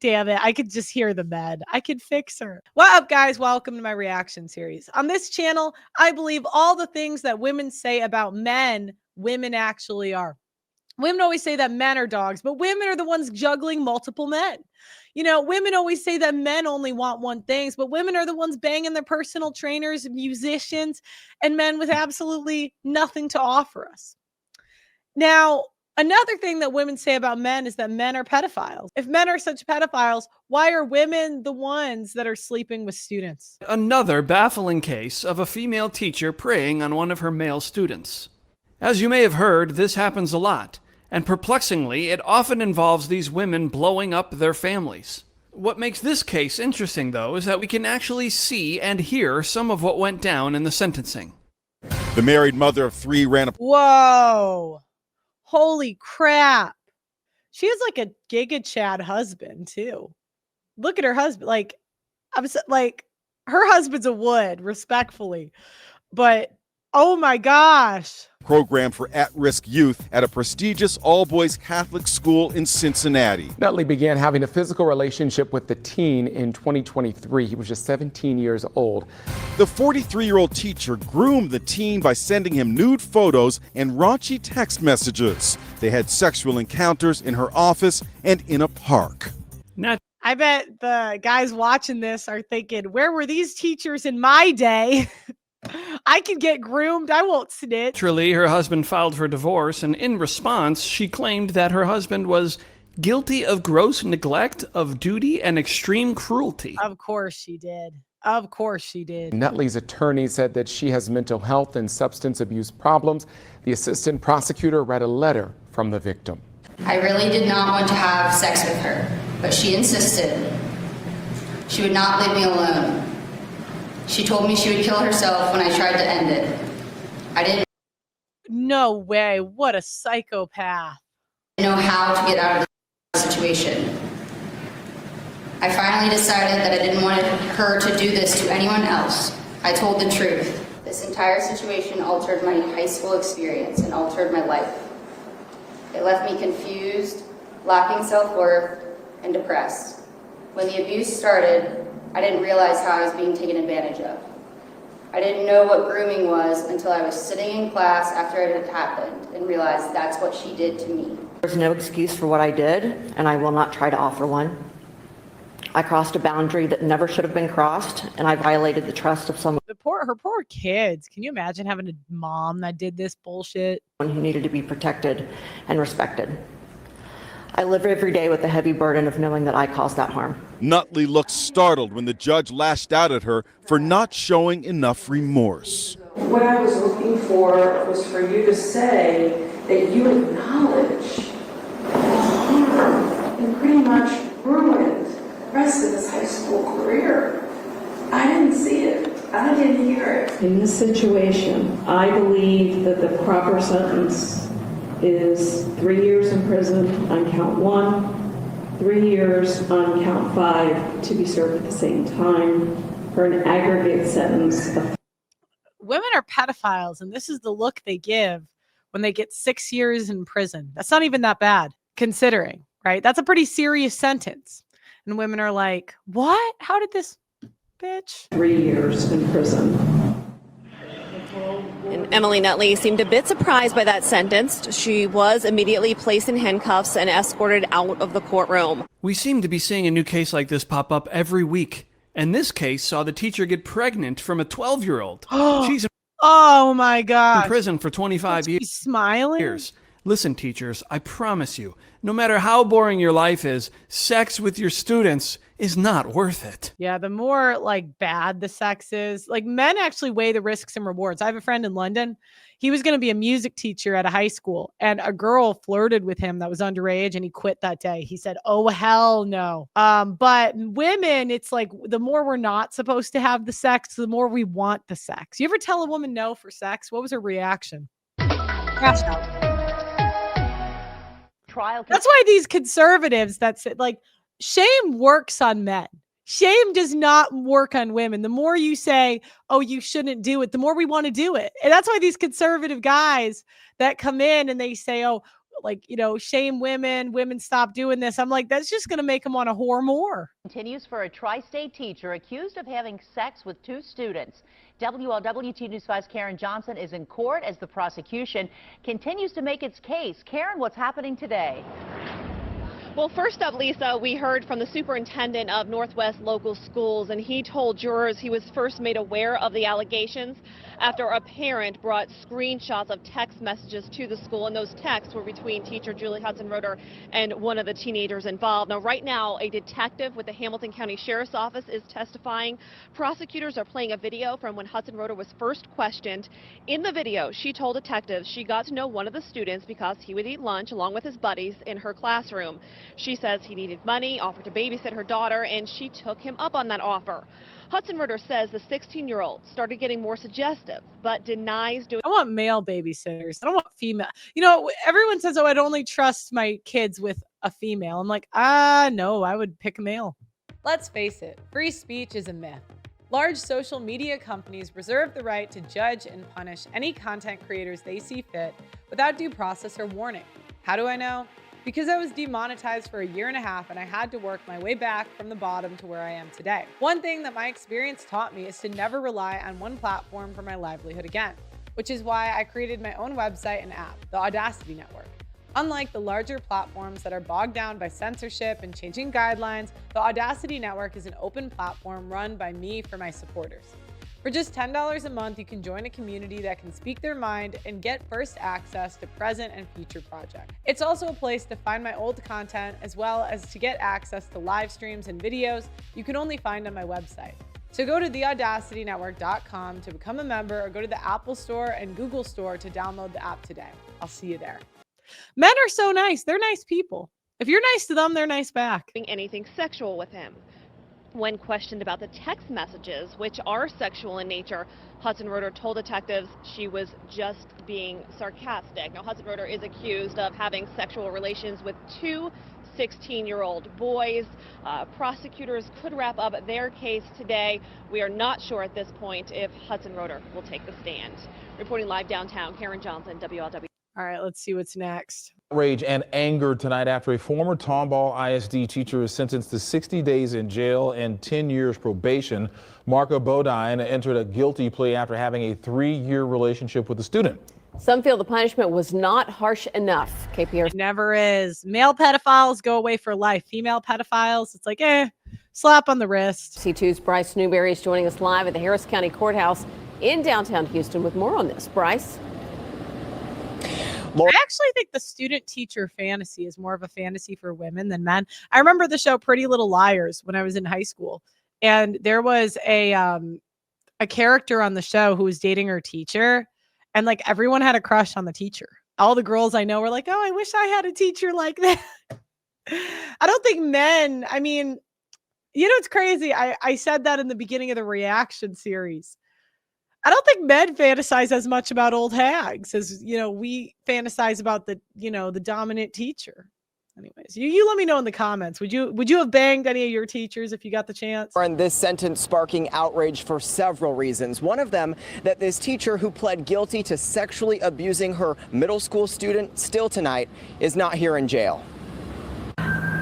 Damn it. I could just hear the med. I could fix her. What up, guys? Welcome to my reaction series. On this channel, I believe all the things that women say about men, women actually are. Women always say that men are dogs, but women are the ones juggling multiple men. You know, women always say that men only want one thing, but women are the ones banging their personal trainers, musicians, and men with absolutely nothing to offer us. Now, another thing that women say about men is that men are pedophiles. If men are such pedophiles, why are women the ones that are sleeping with students? Another baffling case of a female teacher preying on one of her male students. As you may have heard, this happens a lot, and perplexingly, it often involves these women blowing up their families. What makes this case interesting, though, is that we can actually see and hear some of what went down in the sentencing. The married mother of 3 ran a... Whoa. Holy crap. She has like a Giga Chad husband too. Look at her husband. Like, her husband's a wood, respectfully. But oh my gosh. program for at-risk youth at a prestigious all-boys Catholic school in Cincinnati. Nutley began having a physical relationship with the teen in 2023. He was just 17 years old. The 43-year-old teacher groomed the teen by sending him nude photos and raunchy text messages. They had sexual encounters in her office and in a park. I bet the guys watching this are thinking, where were these teachers in my day? I can get groomed. I won't snitch. Naturally, her husband filed for divorce, and in response, she claimed that her husband was guilty of gross neglect of duty and extreme cruelty. Of course she did. Of course she did. Nutley's attorney said that she has mental health and substance abuse problems. The assistant prosecutor read a letter from the victim. I really did not want to have sex with her, but she insisted. She would not leave me alone. She told me she would kill herself when I tried to end it. I didn't No way. What a psychopath. know how to get out of the situation. I finally decided that I didn't want her to do this to anyone else. I told the truth. This entire situation altered my high school experience and altered my life. It left me confused, lacking self-worth, and depressed. When the abuse started, I didn't realize how I was being taken advantage of. I didn't know what grooming was until I was sitting in class after it had happened and realized that's what she did to me. There's no excuse for what I did, and I will not try to offer one. I crossed a boundary that never should have been crossed, and I violated the trust of someone Her poor kids. Can you imagine having a mom that did this bullshit? who needed to be protected and respected. I live every day with the heavy burden of knowing that I caused that harm. Nutley looked startled when the judge lashed out at her for not showing enough remorse. What I was looking for was for you to say that you acknowledge the harm and pretty much ruined the rest of his high school career. I didn't see it. I didn't hear it. In this situation, I believe that the proper sentence is 3 years in prison on count 1, 3 years on count 5 to be served at the same time for an aggregate sentence of... Women are pedophiles, and this is the look they give when they get 6 years in prison. That's not even that bad, considering, right? That's a pretty serious sentence. And women are like, what? How did this... bitch. 3 years in prison. And Emily Nutley seemed a bit surprised by that sentence. She was immediately placed in handcuffs and escorted out of the courtroom. We seem to be seeing a new case like this pop up every week. And this case saw the teacher get pregnant from a 12-year-old. She's oh my God. in prison for 25 She's smiling. years. Listen, teachers, I promise you, no matter how boring your life is, sex with your students is not worth it. Yeah, the more like bad the sex is, like men actually weigh the risks and rewards. I have a friend in London. He was going to be a music teacher at a high school, and a girl flirted with him that was underage, and he quit that day. He said, oh, hell no. But women, it's like the more we're not supposed to have the sex, the more we want the sex. You ever tell a woman no for sex? What was her reaction? Crash out. That's why these conservatives, that's it. Like, shame works on men. Shame does not work on women. The more you say, oh, you shouldn't do it, the more we want to do it. And that's why these conservative guys that come in and they say, oh, like, shame women stop doing this. I'm like, that's just going to make them want to whore more. Continues for a tri-state teacher accused of having sex with 2 students. WLWT News 5's Karen Johnson is in court as the prosecution continues to make its case. Karen, what's happening today? Well, first up, Lisa, we heard from the superintendent of Northwest Local Schools, and he told jurors he was first made aware of the allegations after a parent brought screenshots of text messages to the school, and those texts were between teacher Julie Hudson-Roeder and one of the teenagers involved. Now, right now, a detective with the Hamilton County Sheriff's Office is testifying. Prosecutors are playing a video from when Hudson-Roeder was first questioned. In the video, she told detectives she got to know one of the students because he would eat lunch along with his buddies in her classroom. She says he needed money, offered to babysit her daughter, and she took him up on that offer. Hudson-Roeder says the 16-year-old started getting more suggestive, but denies doing. I want male babysitters. I don't want female. Everyone says, oh, I'd only trust my kids with a female. I'm like, no, I would pick a male. Let's face it, free speech is a myth. Large social media companies reserve the right to judge and punish any content creators they see fit without due process or warning. How do I know? Because I was demonetized for a year and a half and I had to work my way back from the bottom to where I am today. One thing that my experience taught me is to never rely on one platform for my livelihood again, which is why I created my own website and app, the Audacity Network. Unlike the larger platforms that are bogged down by censorship and changing guidelines, the Audacity Network is an open platform run by me for my supporters. For just $10 a month, you can join a community that can speak their mind and get first access to present and future projects. It's also a place to find my old content as well as to get access to live streams and videos you can only find on my website. So go to theaudacitynetwork.com to become a member or go to the Apple Store and Google Store to download the app today. I'll see you there. Men are so nice. They're nice people. If you're nice to them, they're nice back. Anything sexual with him. When questioned about the text messages, which are sexual in nature, Hudson-Roeder told detectives she was just being sarcastic. Now, Hudson-Roeder is accused of having sexual relations with 2 16-year-old boys. Prosecutors could wrap up their case today. We are not sure at this point if Hudson-Roeder will take the stand. Reporting live downtown, Karen Johnson, WLW. All right, let's see what's next. Outrage and anger tonight after a former Tomball ISD teacher is sentenced to 60 days in jail and 10 years probation. Marka Bodine entered a guilty plea after having a 3-year relationship with a student. Some feel the punishment was not harsh enough. KPR never is. Male pedophiles go away for life. Female pedophiles, it's like, slap on the wrist. C2's Bryce Newberry is joining us live at the Harris County Courthouse in downtown Houston with more on this. Bryce? I actually think the student-teacher fantasy is more of a fantasy for women than men. I remember the show Pretty Little Liars when I was in high school, and there was a character on the show who was dating her teacher, and like everyone had a crush on the teacher. All the girls I know were like, "Oh, I wish I had a teacher like that." I don't think men. I mean, it's crazy. I said that in the beginning of the reaction series. I don't think men fantasize as much about old hags as, we fantasize about the dominant teacher. Anyways, you let me know in the comments. Would you have banged any of your teachers if you got the chance? And this sentence sparking outrage for several reasons. One of them, that this teacher who pled guilty to sexually abusing her middle school student still tonight is not here in jail.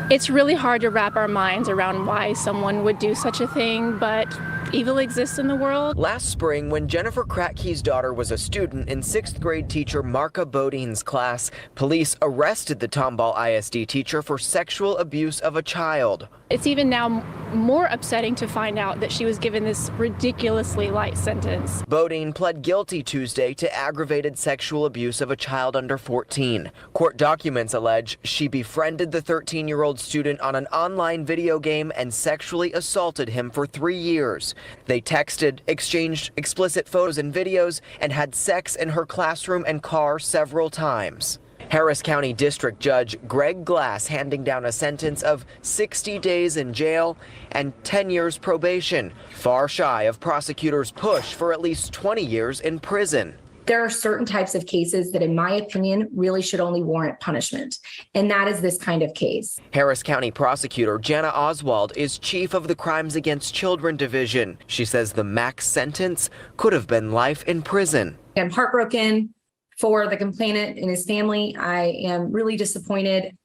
It's really hard to wrap our minds around why someone would do such a thing, but evil exists in the world. Last spring, when Jennifer Kratke's daughter was a student in 6th grade teacher Marka Bodine's class, police arrested the Tomball ISD teacher for sexual abuse of a child. It's even now more upsetting to find out that she was given this ridiculously light sentence. Bodine pled guilty Tuesday to aggravated sexual abuse of a child under 14. Court documents allege she befriended the 13-year-old student on an online video game and sexually assaulted him for 3 years. They texted, exchanged explicit photos and videos, and had sex in her classroom and car several times. Harris County District Judge Greg Glass handing down a sentence of 60 days in jail and 10 years probation, far shy of prosecutors' push for at least 20 years in prison. There are certain types of cases that, in my opinion, really should only warrant punishment, and that is this kind of case. Harris County prosecutor Jana Oswald is chief of the Crimes Against Children Division. She says the max sentence could have been life in prison. I'm heartbroken. For the complainant and his family, I am really disappointed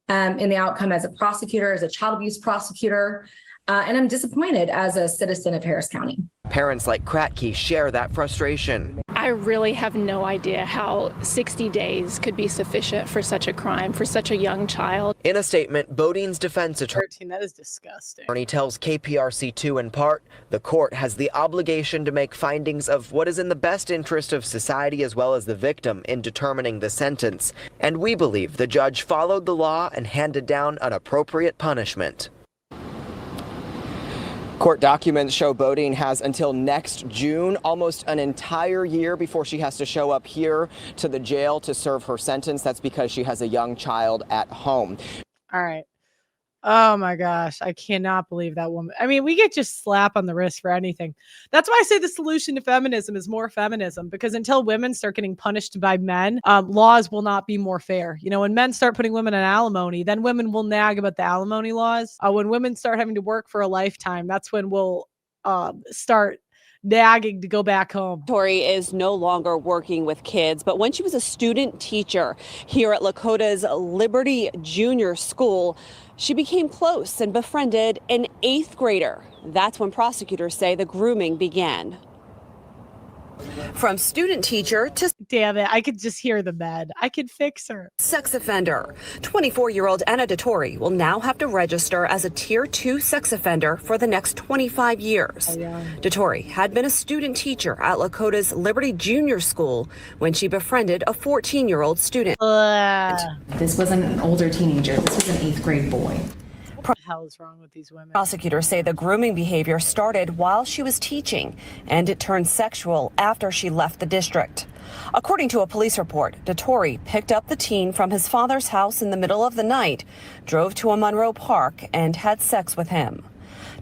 in the outcome as a prosecutor, as a child abuse prosecutor, and I'm disappointed as a citizen of Harris County. Parents like Kratke share that frustration. I really have no idea how 60 days could be sufficient for such a crime, for such a young child. In a statement, Bodine's defense attorney 13, that is disgusting. tells KPRC2 in part, the court has the obligation to make findings of what is in the best interest of society as well as the victim in determining the sentence. And we believe the judge followed the law and handed down an appropriate punishment. Court documents show Bodine has until next June, almost an entire year before she has to show up here to the jail to serve her sentence. That's because she has a young child at home. All right. Oh my gosh. I cannot believe that woman. I mean, we get just slap on the wrist for anything. That's why I say the solution to feminism is more feminism, because until women start getting punished by men, laws will not be more fair. You know, when men start putting women on alimony, then women will nag about the alimony laws. When women start having to work for a lifetime, that's when we'll start nagging to go back home. Tori is no longer working with kids, but when she was a student teacher here at Lakota's Liberty Junior School, she became close and befriended an 8th grader. That's when prosecutors say the grooming began. From student teacher to damn it, I could just hear the med. I could fix her. Sex offender. 24-year-old Anna Dettore will now have to register as a Tier 2 sex offender for the next 25 years. Dettore had been a student teacher at Lakota's Liberty Junior School when she befriended a 14-year-old student. This wasn't an older teenager. This was an 8th grade boy. What the hell is wrong with these women? Prosecutors say the grooming behavior started while she was teaching, and it turned sexual after she left the district. According to a police report, Dettore picked up the teen from his father's house in the middle of the night, drove to a Monroe Park, and had sex with him.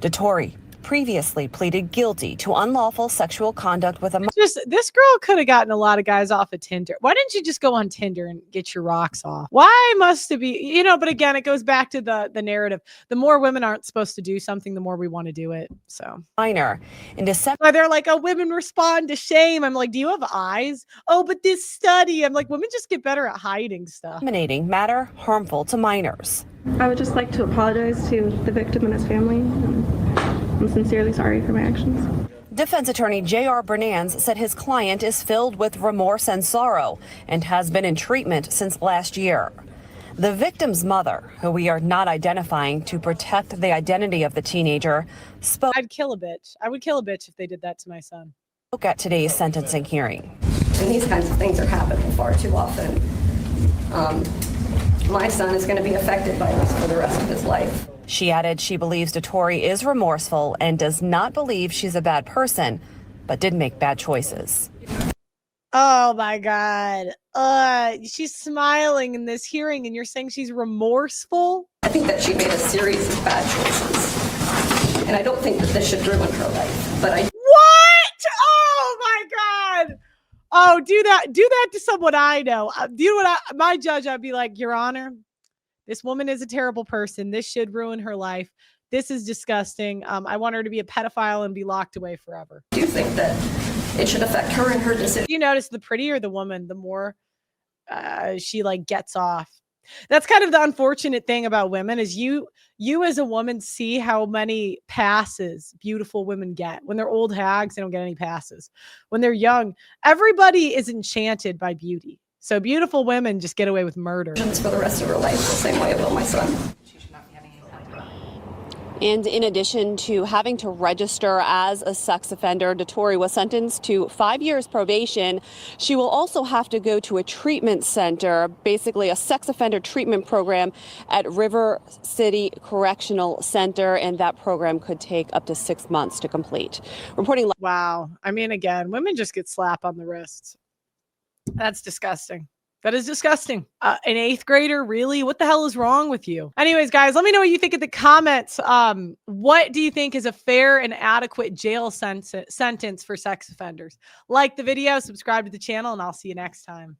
Dettore previously pleaded guilty to unlawful sexual conduct with a this girl could have gotten a lot of guys off of Tinder. Why didn't you just go on Tinder and get your rocks off? Why must it be, you know, but again, it goes back to the narrative. The more women aren't supposed to do something, the more we want to do it. So minor in December, they're like, oh, women respond to shame. I'm like, do you have eyes? Oh, but this study, I'm like, women just get better at hiding stuff. Discriminating matter harmful to minors. I would just like to apologize to the victim and his family. I'm sincerely sorry for my actions. Defense attorney J.R. Bernanz said his client is filled with remorse and sorrow and has been in treatment since last year. The victim's mother, who we are not identifying to protect the identity of the teenager, spoke. I'd kill a bitch. I would kill a bitch if they did that to my son. Spoke at today's sentencing hearing. And these kinds of things are happening far too often. My son is going to be affected by this for the rest of his life. She added she believes Dettore is remorseful and does not believe she's a bad person, but did make bad choices. Oh my God. She's smiling in this hearing and you're saying she's remorseful? I think that she made a series of bad choices. And I don't think that this should ruin her life. But What? Oh my God. Oh, do that to someone I know. You know what? My judge, I'd be like, Your Honor, this woman is a terrible person. This should ruin her life. This is disgusting. I want her to be a pedophile and be locked away forever. I do think that it should affect her and her decision. You notice the prettier the woman, the more she like gets off. That's kind of the unfortunate thing about women is you as a woman see how many passes beautiful women get. When they're old hags, they don't get any passes. When they're young, everybody is enchanted by beauty. So beautiful women just get away with murder. For the rest of her life, the same way it will my son. And in addition to having to register as a sex offender, Dettore was sentenced to 5 years probation. She will also have to go to a treatment center, basically a sex offender treatment program at River City Correctional Center, and that program could take up to 6 months to complete. Reporting. Wow. I mean, again, women just get slapped on the wrists. That's disgusting. That is disgusting. An 8th grader, really? What the hell is wrong with you? Anyways, guys, let me know what you think in the comments. What do you think is a fair and adequate jail sentence for sex offenders? Like the video, subscribe to the channel, and I'll see you next time.